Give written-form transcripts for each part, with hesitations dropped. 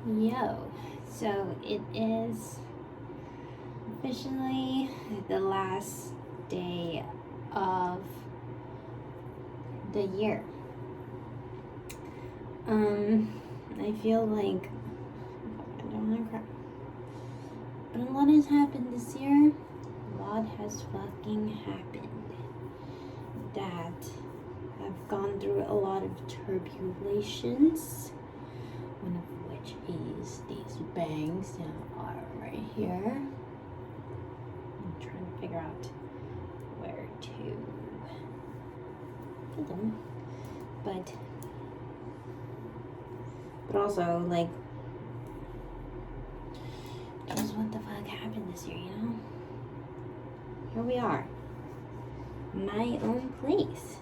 Yo, so it is officially the last day of the year. I feel like I don't want to cry, but a lot has happened this year. A lot has fucking happened that I've gone through a lot of turbulations. One of which is these bangs that are right here. I'm trying to figure out where to put them, but also like just what the fuck happened this year, Here we are, my own place.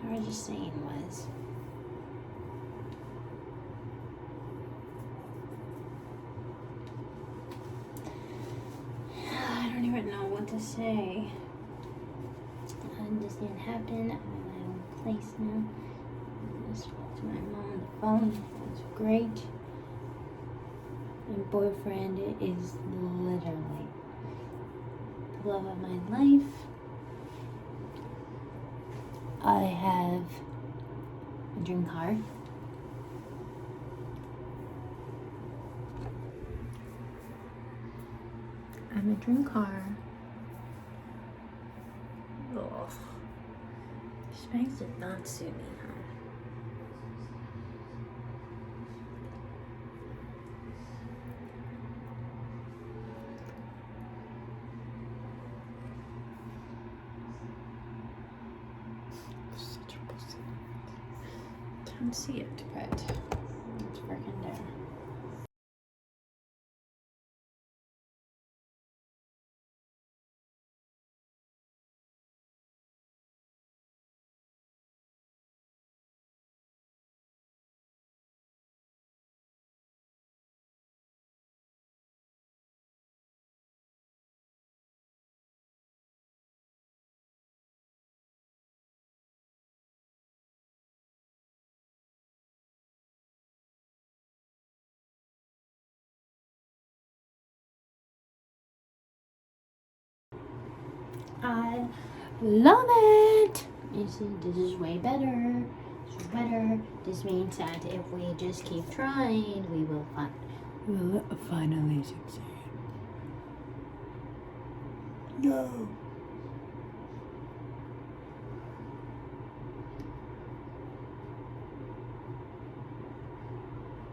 What I was just saying was, I don't even know what to say. This didn't happen. I'm in my own place now. I just spoke to my mom on the phone. It's great. My boyfriend is literally the love of my life. I have a dream car. I'm a dream car. Ugh. Spanx did not suit me, huh? Such a pussy. Can't see it, but it's freaking there. I love it. This is way better. This is better. This means that if we just keep trying, we'll finally succeed. No.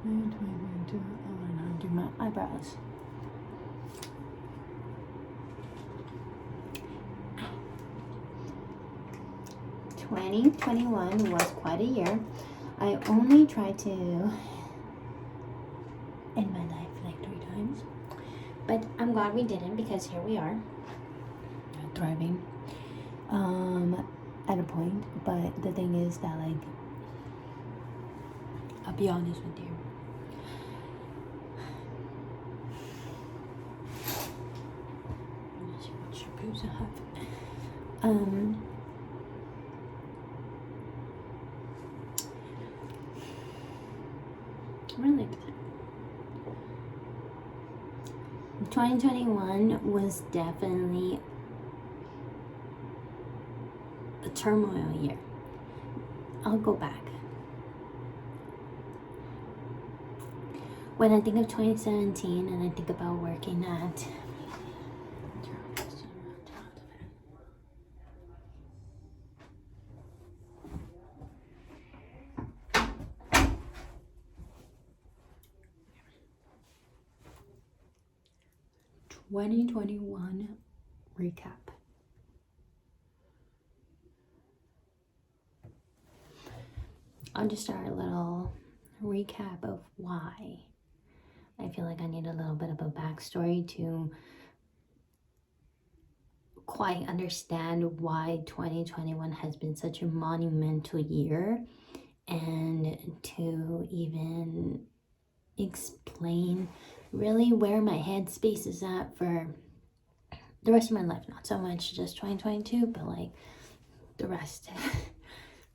And we're going to do my eyebrows. 2021 was quite a year. I only tried to end my life like 3 times, but I'm glad we didn't, because here we are, thriving at a point. But the thing is that, like, I'll be honest with you, let's see what shampoos I have. Really, 2021 was definitely a turmoil year. I'll go back. When I think of 2017 and I think about working at (2021) recap. I'll just start a little recap of why. I feel like I need a little bit of a backstory to quite understand why 2021 has been such a monumental year, and to even explain really where my headspace is at for the rest of my life. Not so much just 2022, but like the rest.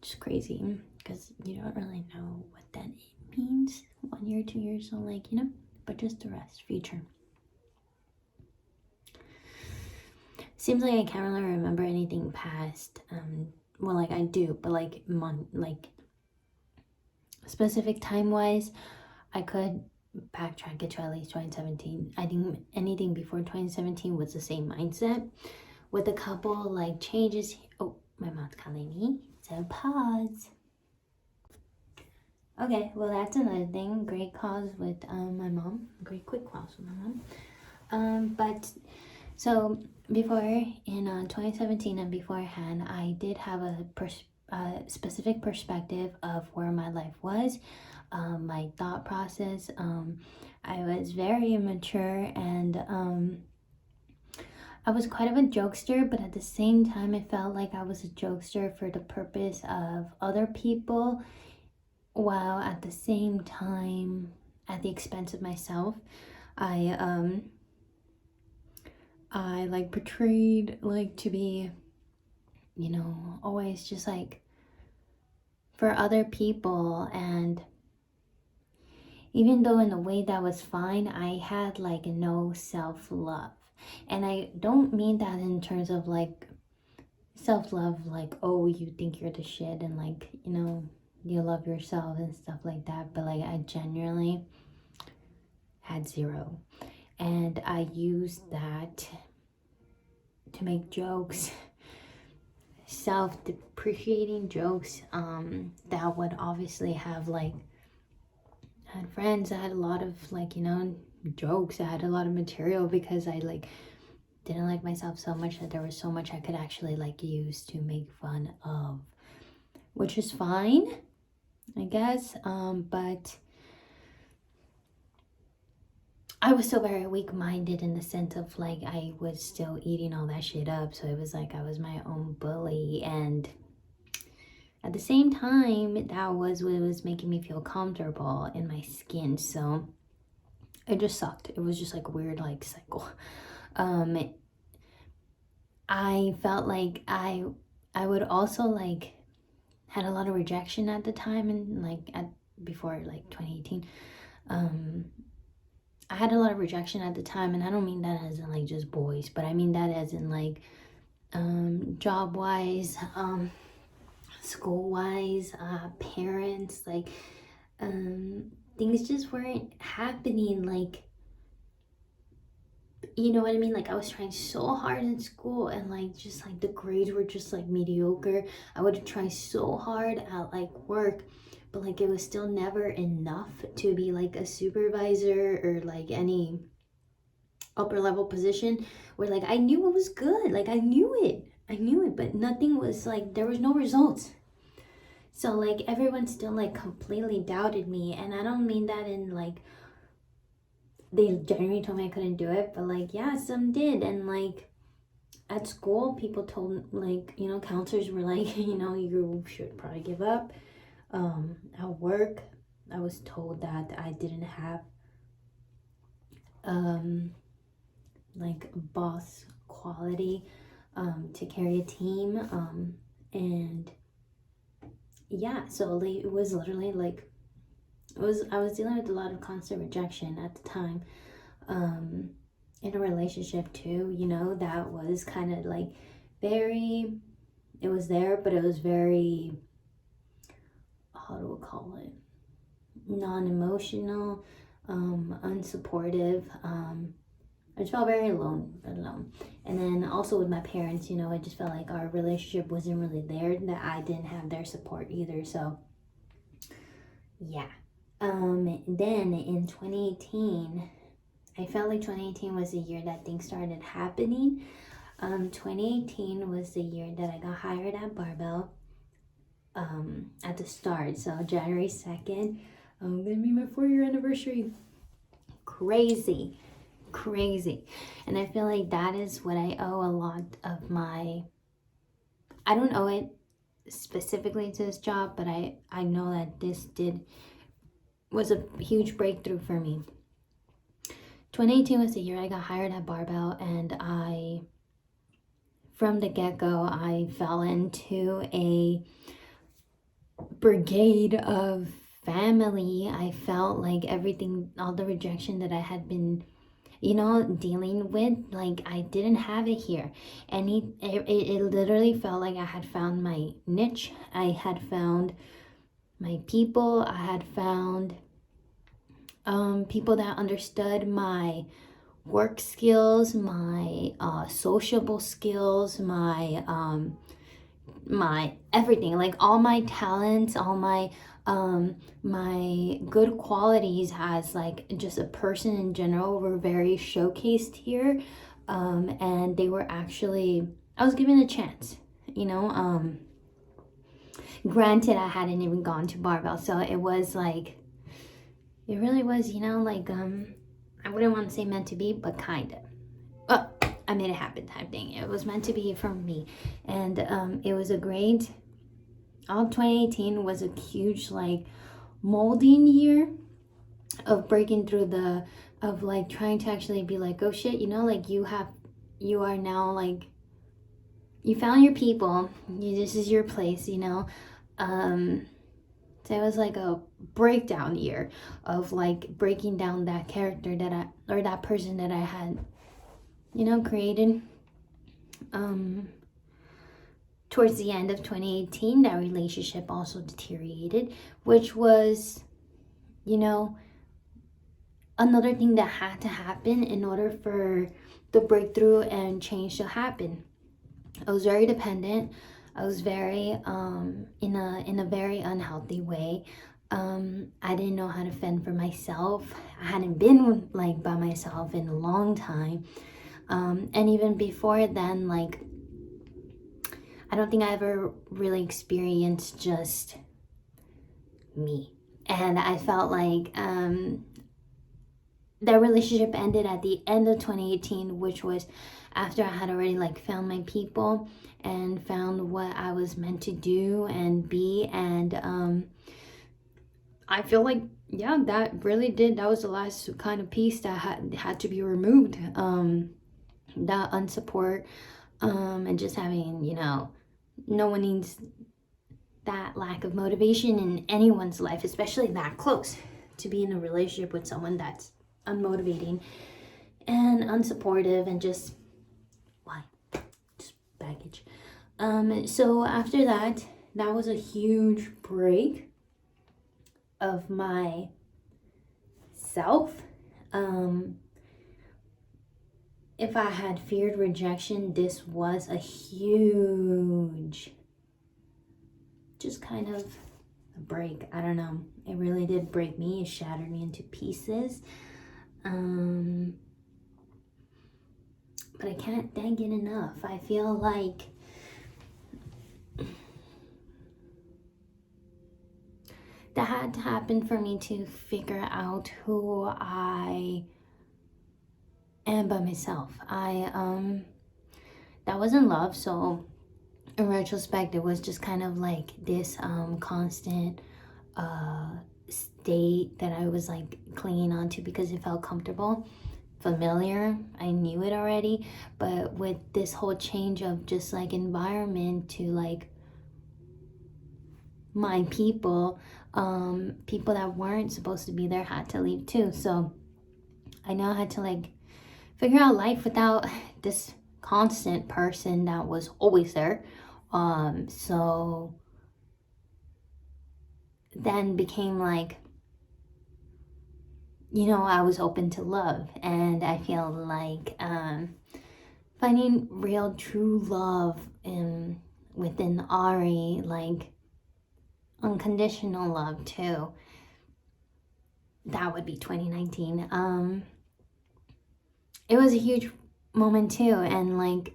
Just crazy, because you don't really know what that means 1 year, 2 years, so like, but just the rest, future. Seems like I can't really remember anything past, well, like I do, but like specific time wise, I could backtrack it to at least 2017. I think anything before 2017 was the same mindset, with a couple like changes. Oh, my mom's calling me, so pause. Okay, well, that's another thing. Great calls with my mom. Great quick calls with my mom. But so before in 2017 and beforehand, I did have a specific perspective of where my life was, my thought process. I was very immature, and I was quite of a jokester, but at the same time, I felt like I was a jokester for the purpose of other people, while at the same time, at the expense of myself. I like portrayed like to be, always just like for other people, and even though in a way that was fine, I had like no self-love. And I don't mean that in terms of like self-love, like, oh, you think you're the shit and like, you love yourself and stuff like that, but like I genuinely had zero, and I used that to make jokes, self-depreciating jokes, that would obviously have like, I had friends, I had a lot of like, jokes, I had a lot of material, because I like didn't like myself so much that there was so much I could actually like use to make fun of, which is fine, I guess. But I was still very weak-minded in the sense of like I was still eating all that shit up, so it was like I was my own bully, and at the same time that was what was making me feel comfortable in my skin, so it just sucked. It was just like a weird like cycle. I felt like I would also like had a lot of rejection at the time, and like before like 2018, I had a lot of rejection at the time, and I don't mean that as in like just boys, but I mean that as in like job wise, school wise, parents, like things just weren't happening, like, you know what I mean? Like I was trying so hard in school, and like just like the grades were just like mediocre. I would try so hard at like work, but like it was still never enough to be like a supervisor or like any upper level position where like I knew it was good. Like I knew it, but nothing was like, there was no results. So like everyone still like completely doubted me, and I don't mean that in like they genuinely told me I couldn't do it, but like, yeah, some did. And like at school, people told, like, counselors were like, you should probably give up. At work, I was told that I didn't have like boss quality to carry a team, and yeah, so like, it was literally like I was dealing with a lot of constant rejection at the time, in a relationship too, that was kind of like very, it was there, but it was very, how do we call it, non-emotional, unsupportive. I just felt very alone. And then also with my parents, I just felt like our relationship wasn't really there, that I didn't have their support either. So yeah. Then in 2018, I felt like 2018 was the year that things started happening. 2018 was the year that I got hired at Barbell. at the start. So January 2nd, gonna be my 4-year anniversary. Crazy. And I feel like that is what I owe a lot of my, I don't owe it specifically to this job, but I know that this was a huge breakthrough for me. 2018 was the year I got hired at Barbell, and from the get-go, I fell into a brigade of family. I felt like everything, all the rejection that I had been, dealing with, like I didn't have it here. And it literally felt like I had found my niche. I had found my people. I had found people that understood my work skills, my sociable skills, my everything, like all my talents, all my my good qualities as like just a person in general were very showcased here. And they were actually, I was given a chance, granted I hadn't even gone to Barbell, so it was like, it really was, like I wouldn't want to say meant to be, but kind of. I made it happen type thing. It was meant to be for me. And it was a great, all 2018 was a huge like molding year of breaking through of like trying to actually be like, oh shit, like you are now like, you found your people. This is your place, So it was like a breakdown year of like breaking down that character or that person that I had, created. Towards the end of 2018, that relationship also deteriorated, which was, another thing that had to happen in order for the breakthrough and change to happen. I was very dependent. I was very in a very unhealthy way. I didn't know how to fend for myself. I hadn't been like by myself in a long time. And even before then, like, I don't think I ever really experienced just me. And I felt like that relationship ended at the end of 2018, which was after I had already like found my people and found what I was meant to do and be. And I feel like, yeah, that was the last kind of piece that had to be removed. That unsupport, and just having, no one needs that lack of motivation in anyone's life, especially that close, to be in a relationship with someone that's unmotivating and unsupportive and just baggage. So after that was a huge break of my self. If I had feared rejection, this was a huge, just kind of a break. I don't know. It really did break me. It shattered me into pieces. But I can't thank it enough. I feel like that had to happen for me to figure out who I am by myself. That wasn't love, so in retrospect it was just kind of like this constant state that I was like clinging on to because it felt comfortable, familiar. I knew it already, but with this whole change of just like environment to like my people, people that weren't supposed to be there had to leave too. So I now had to like figure out life without this constant person that was always there. So then became like, I was open to love, and I feel like finding real true love within Ari, like unconditional love too. That would be 2019. It was a huge moment too, and like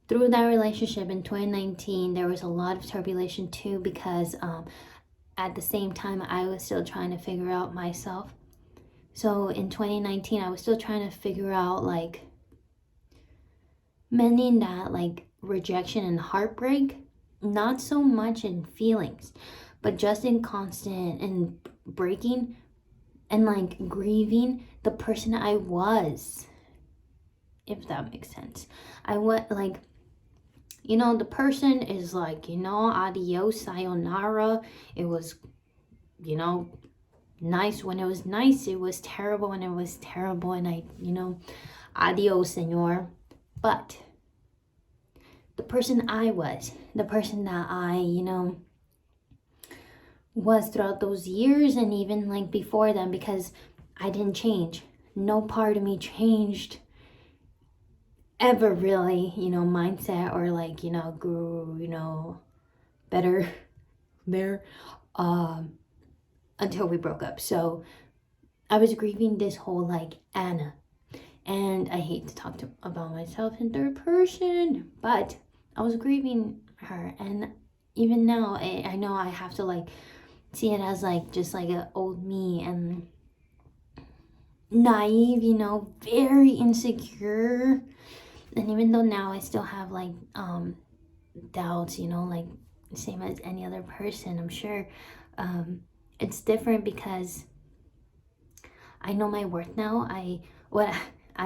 through that relationship in 2019, there was a lot of turbulence too, because at the same time I was still trying to figure out myself. So in 2019, I was still trying to figure out like mending that like rejection and heartbreak, not so much in feelings, but just in constant and breaking and like grieving the person I was, if that makes sense. I went like, you know, the person is like, you know, adios, sayonara. It was, you know, nice when it was nice. It was terrible when it was terrible. And I, you know, adios, senor. But the person I was, the person that I, you know, was throughout those years and even like before them, because I didn't change. No part of me changed ever really, you know, mindset or like, you know, grew, you know, better there until we broke up. So I was grieving this whole like Anna, and I hate to talk about myself in third person, but I was grieving her. And even now I know I have to like see it as like just like an old me and naive, you know, very insecure. And even though now I still have like doubts, you know, like same as any other person, I'm sure it's different because I know my worth now. I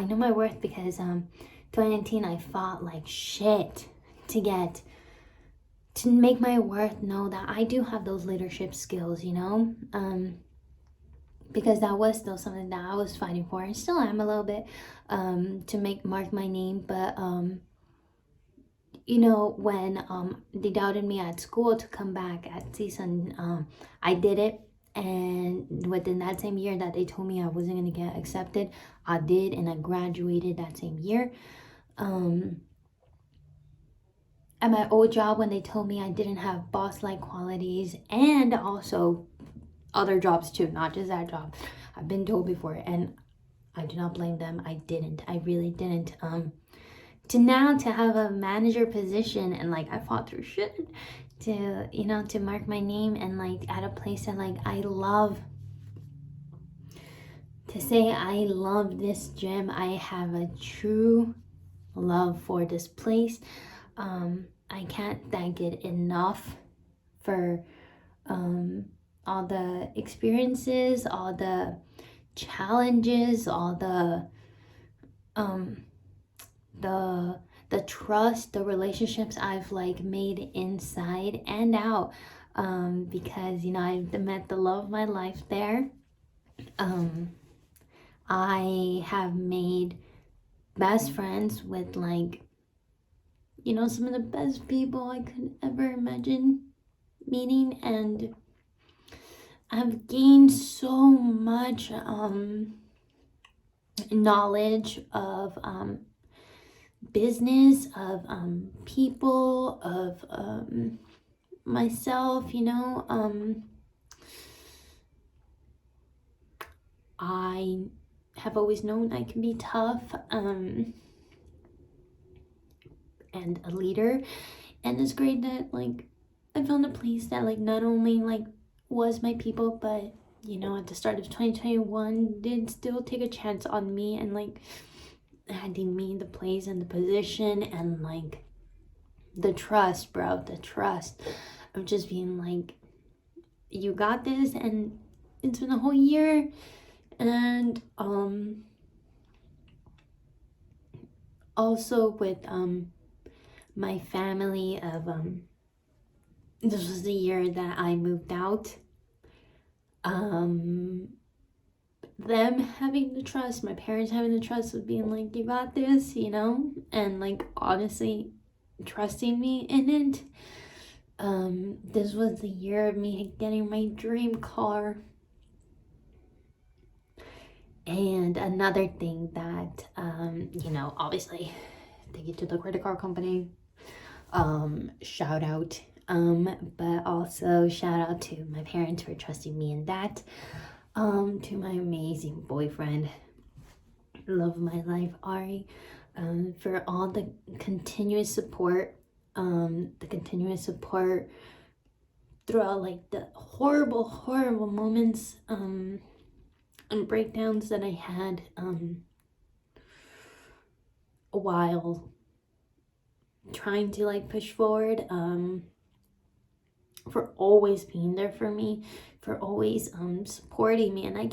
know my worth because 2019 I fought like shit to make my worth know that I do have those leadership skills, you know, because that was still something that I was fighting for, and still am a little bit, to mark my name. But you know, when they doubted me at school to come back at season, I did it. And within that same year that they told me I wasn't going to get accepted, I did, and I graduated that same year. At my old job, when they told me I didn't have boss-like qualities, and also other jobs too, not just that job, I've been told before, and I do not blame them. I really didn't. To now to have a manager position, and like I fought through shit to, you know, to mark my name, and like at a place that like I love, to say I love this gym. I have a true love for this place. I can't thank it enough for all the experiences, all the challenges, all the trust, the relationships I've like made inside and out, because, you know, I've met the love of my life there. I have made best friends with like, you know, some of the best people I could ever imagine meeting, and I've gained so much knowledge of business, of people, of myself, you know. I have always known I can be tough and a leader, and it's great that like I found a place that like not only like was my people, but, you know, at the start of 2021 did still take a chance on me, and like handing me the place and the position, and like the trust, bro, the trust of just being like, you got this. And it's been a whole year. And also with my family of this was the year that I moved out. Them having the trust, my parents having the trust of being like, you got this, you know, and like honestly trusting me in it. This was the year of me getting my dream car. And another thing that, you know, obviously thank you to the credit card company, shout out, but also shout out to my parents for trusting me in that, to my amazing boyfriend, love of my life, Ari, for all the continuous support, throughout like the horrible moments and breakdowns that I had while trying to like push forward, for always being there for me, for always supporting me. And I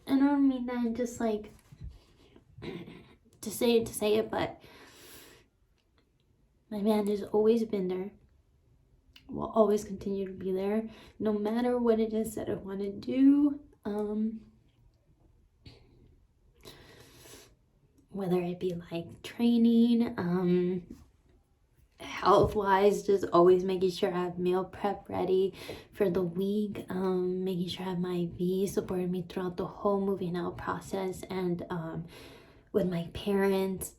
don't mean that just like to say it, but my man has always been there, will always continue to be there, no matter what it is that I want to do. Whether it be like training, health-wise, just always making sure I have meal prep ready for the week, making sure I have my IV supporting me throughout the whole moving out process, and with my parents,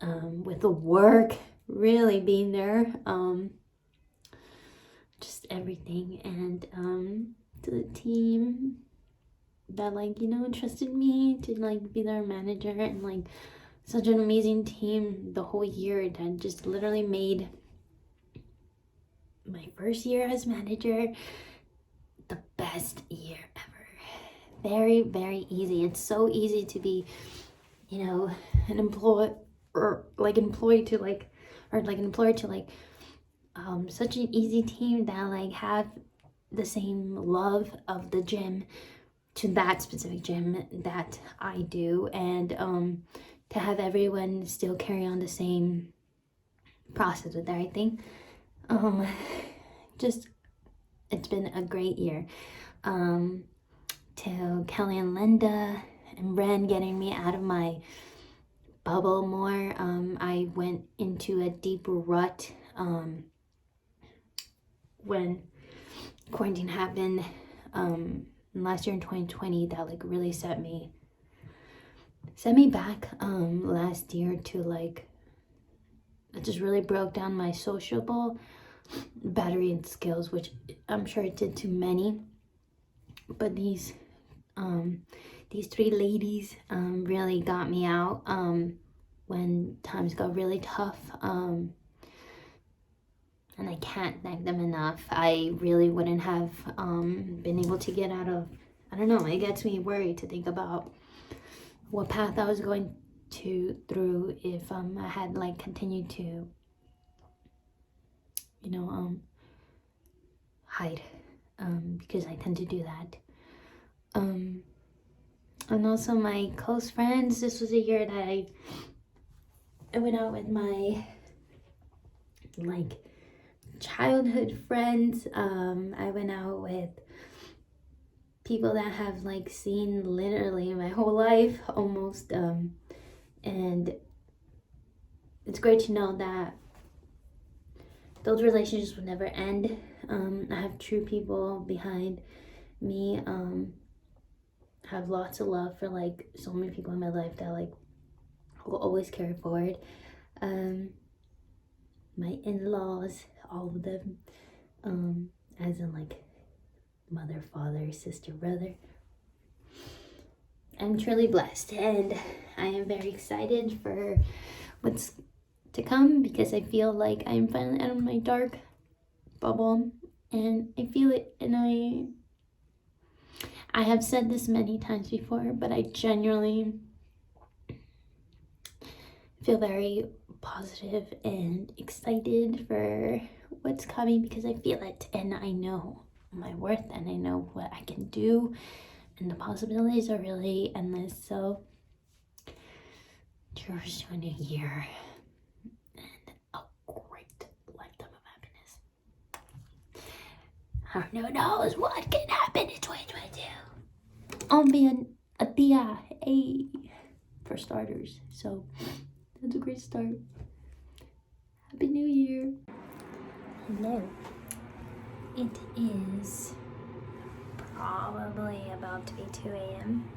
with the work, really being there, just everything. And to the team that like, you know, trusted me to like be their manager, and like such an amazing team the whole year that just literally made my first year as manager the best year ever. Very, very easy. It's so easy to be, you know, an employee to like, or like an employer to like, such an easy team that like have the same love of the gym, to that specific gym that I do, and to have everyone still carry on the same process with everything. Just, it's been a great year. To Kelly and Linda and Ren getting me out of my bubble more. I went into a deep rut when quarantine happened last year in 2020, that like really set me back last year to like, it just really broke down my sociable battery and skills, which I'm sure it did to many. But these three ladies really got me out when times got really tough, and I can't thank them enough. I really wouldn't have been able to get out of, I don't know, it gets me worried to think about what path I was going through if I had like continued to, you know, hide, because I tend to do that. And also my close friends, this was a year that I went out with my like childhood friends. I went out with people that have like seen literally my whole life almost, and it's great to know that those relationships will never end. I have true people behind me. Have lots of love for like so many people in my life that like will always carry forward. My in-laws, all of them, as in like mother, father, sister, brother. I'm truly blessed, and I am very excited for what's to come, because I feel like I'm finally out of my dark bubble, and I feel it. And I have said this many times before, but I genuinely feel very positive and excited for what's coming, because I feel it, and I know my worth, and I know what I can do, and the possibilities are really endless. So cheers to a new year and a great lifetime of happiness. Who knows what can happen in 2022? I'll be a tia, for starters. So that's a great start. Happy New Year. Hello. It is probably about to be 2 a.m.